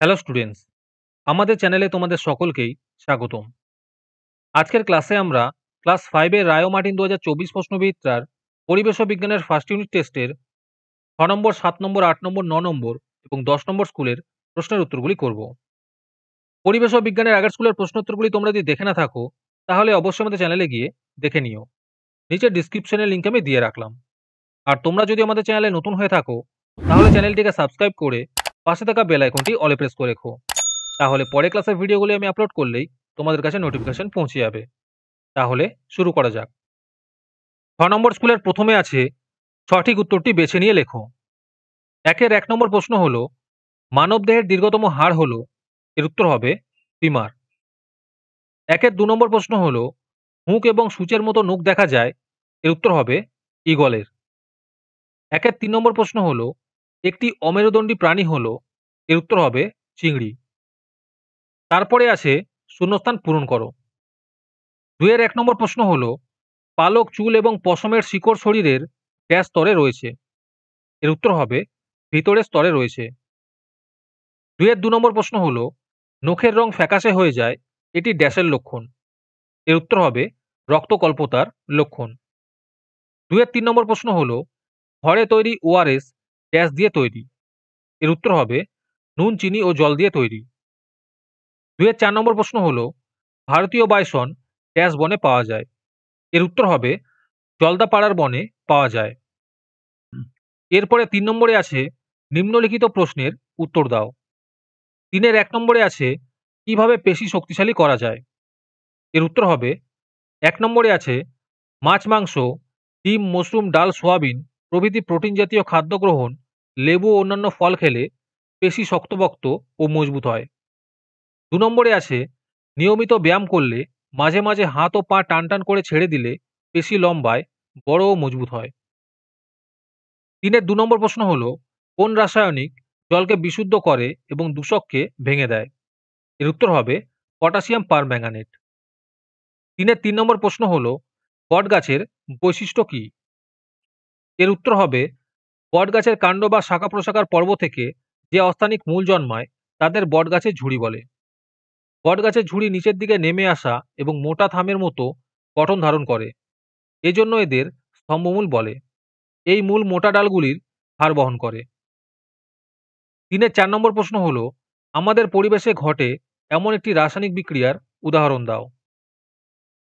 Hello students, আমাদের চ্যানেলে তোমাদের সকলকেই স্বাগতম। আজকের ক্লাসে আমরা ক্লাস 5 এর রায় ও মার্টিন 2024 প্রশ্নবিদ্যার পরিবেশ ও বিজ্ঞানের ফার্স্ট ইউনিট টেস্টের 6 নম্বর, 7 নম্বর, 8 নম্বর, 9 নম্বর এবং 10 নম্বর স্কুলের প্রশ্নের উত্তরগুলি করব। পরিবেশ ও বিজ্ঞানের আগের স্কুলের প্রশ্ন উত্তরগুলি তোমরা যদি দেখে না থাকো, তাহলে অবশ্যই আমাদের চ্যানেলে গিয়ে দেখে নিও। নিচে ডিসক্রিপশনের লিংক আমি দিয়ে রাখলাম। আর তোমরা যদি আমাদের চ্যানেলে নতুন হয়ে থাকো, তাহলে চ্যানেলটিকে সাবস্ক্রাইব করে পাশে থাকা বেল আইকনটি অলে প্রেস করে রেখো। তাহলে পরে ক্লাসের ভিডিওগুলি আমি আপলোড করলেই তোমাদের কাছে নোটিফিকেশন পৌঁছে যাবে। তাহলে শুরু করা যাক। 6 নম্বর স্কুলের প্রথমে আছে সঠিক উত্তরটি বেছে নিয়ে লেখো। একের 1 নম্বর প্রশ্ন হলো মানবদেহের দীর্ঘতম হাড় হলো, এর উত্তর হবে ফিমার। একের 2 নম্বর প্রশ্ন হলো মুখ এবং সূচের মতো নখ দেখা যায়, এর উত্তর হবে ঈগলের। একের 3 নম্বর প্রশ্ন হলো একটি অমেরুদণ্ডী প্রাণী হলো, এর উত্তর হবে চিংড়ি। তারপরে আছে শূন্যস্থান পূরণ করো। 2 এর 1 নম্বর প্রশ্ন হলো পালক, চুল এবং পশমের শিকড় শরীরের ড্যাশ স্তরে রয়েছে, এর উত্তর হবে ভিতরের স্তরে রয়েছে। 2 এর 2 নম্বর প্রশ্ন হলো নখের রং ফ্যাকাশে হয়ে যায়, এটি ড্যাশের লক্ষণ, এর উত্তর হবে রক্তকল্পতার লক্ষণ। 2 এর 3 নম্বর প্রশ্ন হলো ঘরে তৈরি ওআরএস ড্যাশ দিয়ে তৈরি, এর উত্তর হবে নুন, চিনি ও জল দিয়ে তৈরি। 2 এর 4 নম্বর প্রশ্ন হলো ভারতীয় বাইসন ড্যাশ বনে পাওয়া যায়, এর উত্তর হবে জলদাপাড়ার বনে পাওয়া যায়। এরপরে 3 নম্বরে আছে নিম্নলিখিত প্রশ্নের উত্তর দাও। 3 এর 1 নম্বরে আছে কিভাবে পেশি শক্তিশালী করা যায়, এর উত্তর হবে 1 নম্বরে আছে মাছ, মাংস, ডিম, মশরুম, ডাল, সোয়াবিন প্রভৃতি প্রোটিন জাতীয় খাদ্য গ্রহণ, লেবু ও অন্যান্য ফল খেলে পেশি শক্তপোক্ত ও মজবুত হয়। 2 নম্বরে আছে নিয়মিত ব্যায়াম করলে মাঝে মাঝে হাত ও পা টান করে ছেড়ে দিলে পেশি লম্বায়, বড় ও মজবুত হয়। 3 এর 2 নম্বর প্রশ্ন হলো কোন রাসায়নিক জলকে বিশুদ্ধ করে এবং দূষককে ভেঙে দেয়, এর উত্তর হবে পটাশিয়াম পারম্যাঙ্গানেট। 3 এর 3 নম্বর প্রশ্ন হলো বটগাছের বৈশিষ্ট্য কি, এর উত্তর হবে বটগাছের কাণ্ড বা শাখা প্রশাখার পর্ব থেকে যে অস্থানিক মূল জন্মায় তাদের বটগাছের ঝুড়ি বলে। বটগাছের ঝুড়ি নিচের দিকে নেমে আসা এবং মোটা থামের মতো গঠন ধারণ করে, এজন্য এদের স্তম্ভমূল বলে। এই মূল মোটা ডালগুলির ভার বহন করে। 3 এর 4 নম্বর প্রশ্ন হলো আমাদের পরিবেশে ঘটে এমন একটি রাসায়নিক বিক্রিয়ার উদাহরণ দাও,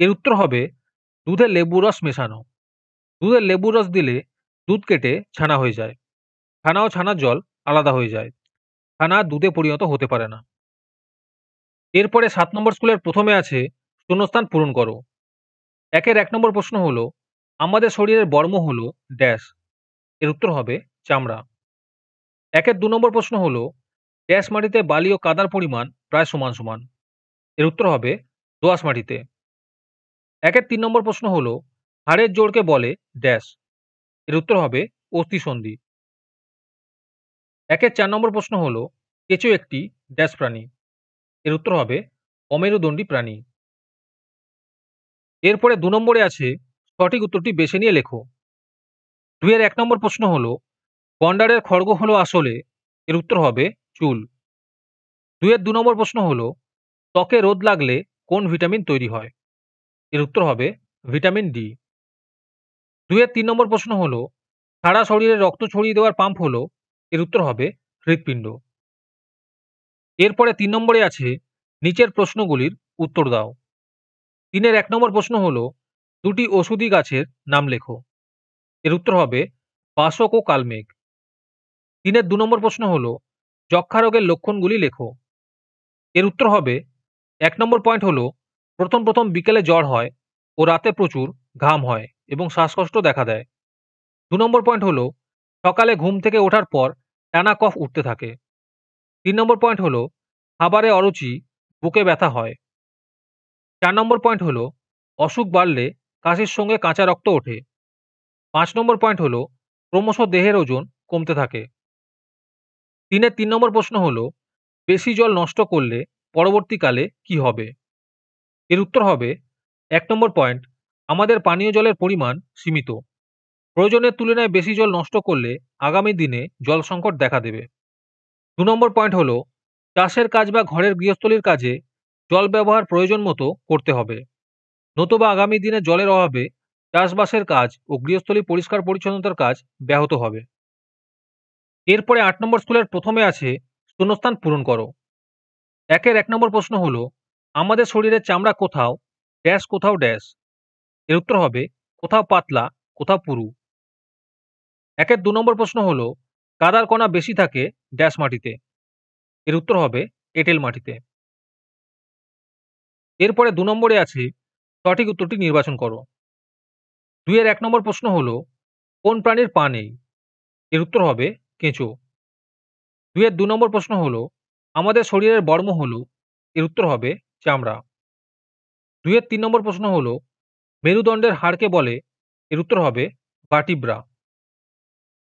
এর উত্তর হবে দুধে লেবুর রস মেশানো। দুধে লেবুর রস দিলে দুধ কেটে ছানা হয়ে যায়। ছানা ও ছানার জল আলাদা হয়ে যায়। ছানা দুধে পরিণত হতে পারে না। এরপরে 7 নম্বর স্কুলের প্রথমে আছে শূন্যস্থান পূরণ করো। একের 1 নম্বর প্রশ্ন হলো আমাদের শরীরের বর্ম হলো ড্যাশ, এর উত্তর হবে চামড়া। একের 2 নম্বর প্রশ্ন হলো ড্যাশ মাটিতে বালি ও কাদার পরিমাণ প্রায় সমান সমান, এর উত্তর হবে দোআঁশ মাটিতে। একের 3 নম্বর প্রশ্ন হলো হাড়ের জোড়কে বলে ড্যাশ, এর উত্তর হবে অস্থিসন্ধি। একের 4 নম্বর প্রশ্ন হলো কেঁচো একটি ড্যাশ প্রাণী, এর উত্তর হবে অমেরুদণ্ডী প্রাণী। এরপরে 2 নম্বরে আছে সঠিক উত্তরটি বেছে নিয়ে লেখো। 2 এর 1 নম্বর প্রশ্ন হলো গন্ডারের খড়গ হলো আসলে, এর উত্তর হবে চুল। 2 এর 2 নম্বর প্রশ্ন হলো ত্বকে রোদ লাগলে কোন ভিটামিন তৈরি হয়, এর উত্তর হবে ভিটামিন ডি। 2 এর 3 নম্বর প্রশ্ন হলো সারা শরীরে রক্ত ছড়িয়ে দেওয়ার পাম্প হলো, এর উত্তর হবে হৃৎপিণ্ড। এরপরে 3 নম্বরে আছে নিচের প্রশ্নগুলির উত্তর দাও। 3 এর 1 নম্বর প্রশ্ন হলো দুটি ওষুধি গাছের নাম লেখো, এর উত্তর হবে বাসক ও কালমেঘ। 3 এর 2 নম্বর প্রশ্ন হলো যক্ষ্মা রোগের লক্ষণগুলি লেখো, এর উত্তর হবে 1 নম্বর পয়েন্ট হলো প্রথম প্রথম বিকেলে জ্বর হয় ও রাতে প্রচুর ঘাম হয় এবং শ্বাসকষ্ট দেখা দেয়। 2 নম্বর পয়েন্ট হলো সকালে ঘুম থেকে ওঠার পর টানা কফ উঠতে থাকে। 3 নম্বর পয়েন্ট হলো খাবারে অরুচি, বুকে ব্যথা হয়। 4 নম্বর পয়েন্ট হলো অসুখ বাড়লে কাশির সঙ্গে কাঁচা রক্ত ওঠে। 5 নম্বর পয়েন্ট হলো ক্রমশ দেহের ওজন কমতে থাকে। 3 এর 3 নম্বর প্রশ্ন হলো বেশি জল নষ্ট করলে পরবর্তীকালে কি হবে, এর উত্তর হবে 1 নম্বর পয়েন্ট আমাদের পানীয় জলের পরিমাণ সীমিত। প্রয়োজনের তুলনায় বেশি জল নষ্ট করলে আগামী দিনে জল সংকট দেখা দেবে। 2 নম্বর পয়েন্ট হলো চাষের কাজ বা ঘরের গৃহস্থলীর কাজে জল ব্যবহার প্রয়োজন মতো করতে হবে, নতুবা আগামী দিনে জলের অভাবে চাষবাসের কাজ ও গৃহস্থলী পরিষ্কার পরিচ্ছন্নতার কাজ ব্যাহত হবে। এরপরে ৮ নম্বর স্কুলের প্রথমে আছে শূন্যস্থান পূরণ করো। একের ১ নম্বর প্রশ্ন হলো, আমাদের শরীরের চামড়া কোথাও ড্যাশ কোথাও ড্যাশ। এর উত্তর হবে কোথাও পাতলা কোথাও পুরু। একের ২ নম্বর প্রশ্ন হলো, কাদার কণা বেশি থাকে ড্যাশ মাটিতে। এর উত্তর হবে এঁটেল মাটিতে। এরপরে ২ নম্বরে আছে সঠিক উত্তরটি নির্বাচন করো। ২ এর ১ নম্বর প্রশ্ন হলো, কোন প্রাণীর পা নেই? এর উত্তর হবে কেঁচো। ২ এর ২ নম্বর প্রশ্ন হলো, আমাদের শরীরের বর্ম হলো? এর উত্তর হবে চামড়া। ২ এর ৩ নম্বর প্রশ্ন হলো, মেরুদণ্ডের হাড়কে বলে? এর উত্তর হবে ভার্টিব্রা।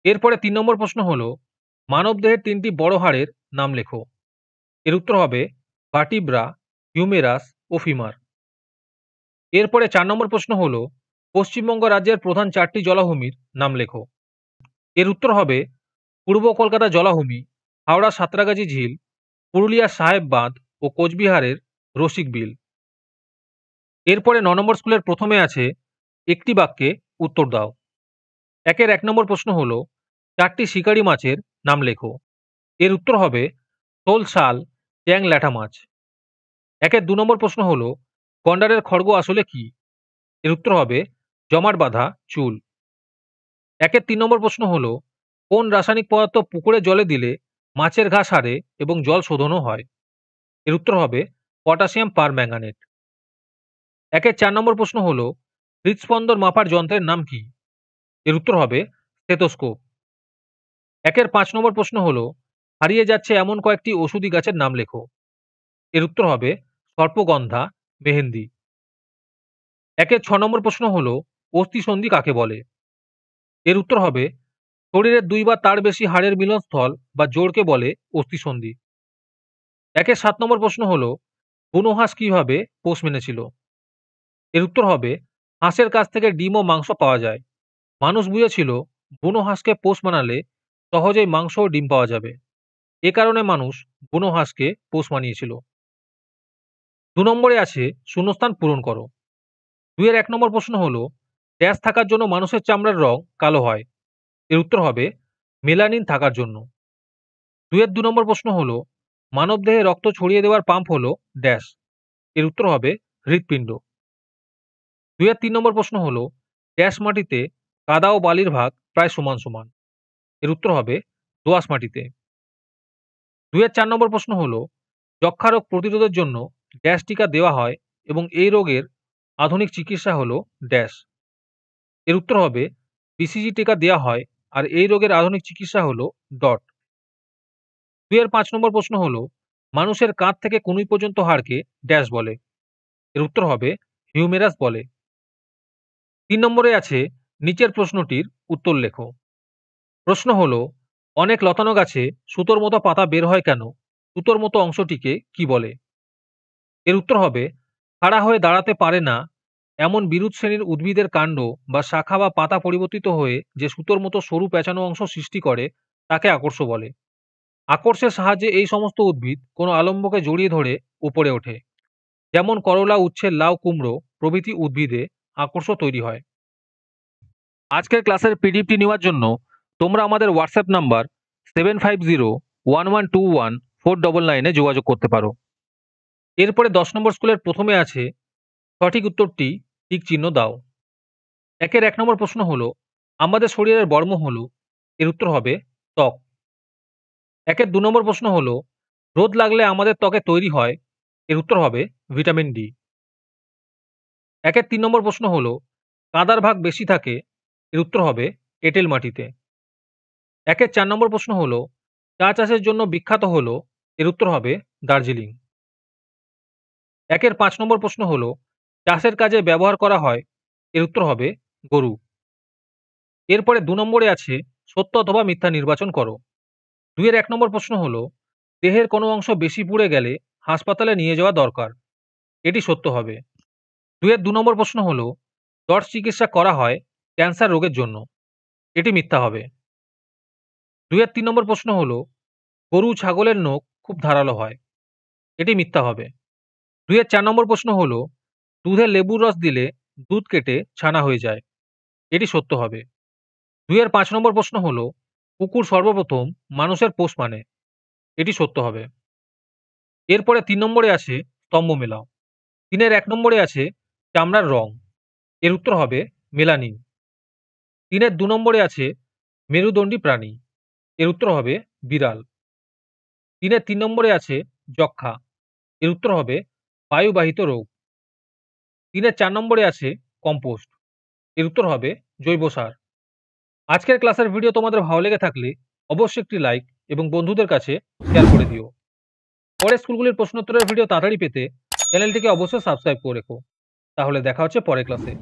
এরপরে ৩ নম্বর প্রশ্ন হলো, মানবদেহের ৩টি বড় হাড়ের নাম লেখো। এর উত্তর হবে ভার্টিব্রা, হিউমেরাস ও ফিমার। এরপরে ৪ নম্বর প্রশ্ন হলো, পশ্চিমবঙ্গ রাজ্যের প্রধান ৪টি জলাভূমির নাম লেখো। এর উত্তর হবে পূর্ব কলকাতা জলাভূমি, হাওড়া সাঁতরাগাছি ঝিল, পুরুলিয়ার সাহেব বাঁধ ও কোচবিহারের রসিক বিল। এরপরে ৯ নম্বর স্কুলের প্রথমে আছে একটি বাক্যে উত্তর দাও। একের ১ নম্বর প্রশ্ন হলো, ৪টি শিকারি মাছের নাম লেখো। এর উত্তর হবে শোল, শাল, ট্যাং, ল্যাঠা মাছ। একের ২ নম্বর প্রশ্ন হলো, গন্ডারের খড়গ আসলে কি? এর উত্তর হবে জমাট বাঁধা চুল। একের ৩ নম্বর প্রশ্ন হলো, কোন রাসায়নিক পদার্থ পুকুরে জলে দিলে মাছের ঘা সারে এবং জল শোধনও হয়? এর উত্তর হবে পটাশিয়াম পারম্যাঙ্গানেট। একের ৪ নম্বর প্রশ্ন হলো, হৃদস্পন্দন মাপার যন্ত্রের নাম কি? এর উত্তর হবে স্টেথোস্কোপ। একের ৫ নম্বর প্রশ্ন হলো, হারিয়ে যাচ্ছে এমন কয়েকটি ওষুধি গাছের নাম লেখো। এর উত্তর হবে সর্পগন্ধা, মেহেন্দি। একের ৬ নম্বর প্রশ্ন হলো, অস্থিসন্ধি কাকে বলে? এর উত্তর হবে শরীরের ২ বা তার বেশি হাড়ের মিলনস্থল বা জোড়কে বলে অস্থিসন্ধি। একের ৭ নম্বর প্রশ্ন হলো, বুনো হাঁস কিভাবে পোষ মেনেছিল? এর উত্তর হবে হাঁসের কাছ থেকে ডিম ও মাংস পাওয়া যায়। মানুষ বুঝেছিল বুনো হাঁসকে পোষ মানালে সহজেই মাংস ও ডিম পাওয়া যাবে। এ কারণে মানুষ বুনো হাঁসকে পোষ মানিয়েছিল। ২ নম্বরে আছে শূন্যস্থান পূরণ করো। ২ এর ১ নম্বর প্রশ্ন হলো, ড্যাশ থাকার জন্য মানুষের চামড়ার রং কালো হয়। এর উত্তর হবে মেলানিন থাকার জন্য। ২ এর ২ নম্বর প্রশ্ন হলো, মানবদেহে রক্ত ছড়িয়ে দেওয়ার পাম্প হলো ড্যাশ। এর উত্তর হবে হৃৎপিণ্ড। ২ এর ৩ নম্বর প্রশ্ন হলো, ড্যাশ মাটিতে কাদা ও বালির ভাগ প্রায় সমান সমান। এর উত্তর হবে দোআঁশ মাটিতে। ২ এর ৪ নম্বর প্রশ্ন হলো, যক্ষ্মা রোগ প্রতিরোধের জন্য ড্যাশ টিকা দেওয়া হয় এবং এই রোগের আধুনিক চিকিৎসা হলো ড্যাশ। এর উত্তর হবে বিসিজি টিকা দেওয়া হয় আর এই রোগের আধুনিক চিকিৎসা হলো ডট। ২ এর ৫ নম্বর প্রশ্ন হলো, মানুষের কাঁধ থেকে কনুই পর্যন্ত হাড়কে ড্যাশ বলে। এর উত্তর হবে হিউমেরাস বলে। ৩ নম্বরে আছে নিচের প্রশ্নটির উত্তর লেখো। প্রশ্ন হলো, অনেক লতানো গাছে সুতোর মতো পাতা বের হয় কেন? সুতোর মতো অংশটিকে কি বলে? এর উত্তর হবে খাড়া হয়ে দাঁড়াতে পারে না এমন বিরুৎ শ্রেণীর উদ্ভিদের কাণ্ড বা শাখা বা পাতা পরিবর্তিত হয়ে যে সুতোর মতো সরু পেঁচানো অংশ সৃষ্টি করে তাকে আকর্ষ বলে। আকর্ষের সাহায্যে এই সমস্ত উদ্ভিদ কোনো আলম্বকে জড়িয়ে ধরে উপরে ওঠে। যেমন করলা, উচ্ছে, লাউ, কুমড়ো প্রভৃতি উদ্ভিদে আকর্ষ তৈরি হয়। আজকের ক্লাসের পিডিএফটি নেওয়ার জন্য তোমরা আমাদের হোয়াটসঅ্যাপ নাম্বার 7501121499 যোগাযোগ করতে পারো। এরপরে ১০ নম্বর স্কুলের প্রথমে আছে সঠিক উত্তরটি টিক চিহ্ন দাও। একের ১ নম্বর প্রশ্ন হলো, আমাদের শরীরের বর্ম হলো? এর উত্তর হবে ত্বক। একের ২ নম্বর প্রশ্ন হলো, রোদ লাগলে আমাদের ত্বকে তৈরি হয়? এর উত্তর হবে ভিটামিন ডি। একের ৩ নম্বর প্রশ্ন হলো, কাদার ভাগ বেশি থাকে? এর উত্তর হবে এঁটেল মাটিতে। একের ৪ নম্বর প্রশ্ন হলো, চা চাষের জন্য বিখ্যাত হলো? এর উত্তর হবে দার্জিলিং। একের ৫ নম্বর প্রশ্ন হলো, চাষের কাজে ব্যবহার করা হয়? এর উত্তর হবে গরু। এরপরে ২ নম্বরে আছে সত্য অথবা মিথ্যা নির্বাচন করো। ২ এর ১ নম্বর প্রশ্ন হলো, দেহের কোনো অংশ বেশি পুড়ে গেলে হাসপাতালে নিয়ে যাওয়া দরকার। এটি সত্য হবে। ২ এর ২ নম্বর প্রশ্ন হলো, টর্চ চিকিৎসা করা হয় ক্যান্সার রোগের জন্য। এটি মিথ্যা হবে। ২ এর ৩ নম্বর প্রশ্ন হলো, গরু ছাগলের নখ খুব ধারালো হয়। এটি মিথ্যা হবে। ২ এর ৪ নম্বর প্রশ্ন হলো, দুধে লেবুর রস দিলে দুধ কেটে ছানা হয়ে যায়। এটি সত্য হবে। ২ এর ৫ নম্বর প্রশ্ন হলো, কুকুর সর্বপ্রথম মানুষের পোষ মানে। এটি সত্য হবে। এরপরে ৩ নম্বরে আছে স্তম্ভ মেলাও। ৩ এর ১ নম্বরে আছে চামড়ার রং। এর উত্তর হবে মেলানিন। ৩ এর ২ নম্বরে আছে মেরুদণ্ডী প্রাণী। এর উত্তর হবে বিড়াল। ৩ এর ৩ নম্বরে আছে যক্ষ্মা। এর উত্তর হবে বায়ুবাহিত রোগ। ৩ এর ৪ নম্বরে আছে কম্পোস্ট। এর উত্তর হবে জৈব সার। আজকের ক্লাসের ভিডিও তোমাদের ভালো লেগে থাকলে অবশ্যই একটি লাইক এবং বন্ধুদের কাছে শেয়ার করে দিও। পরের স্কুলগুলির প্রশ্নোত্তরের ভিডিও তাড়াতাড়ি পেতে চ্যানেলটিকে অবশ্যই সাবস্ক্রাইব করে রেখো। তাহলে দেখা হচ্ছে পরের ক্লাসে।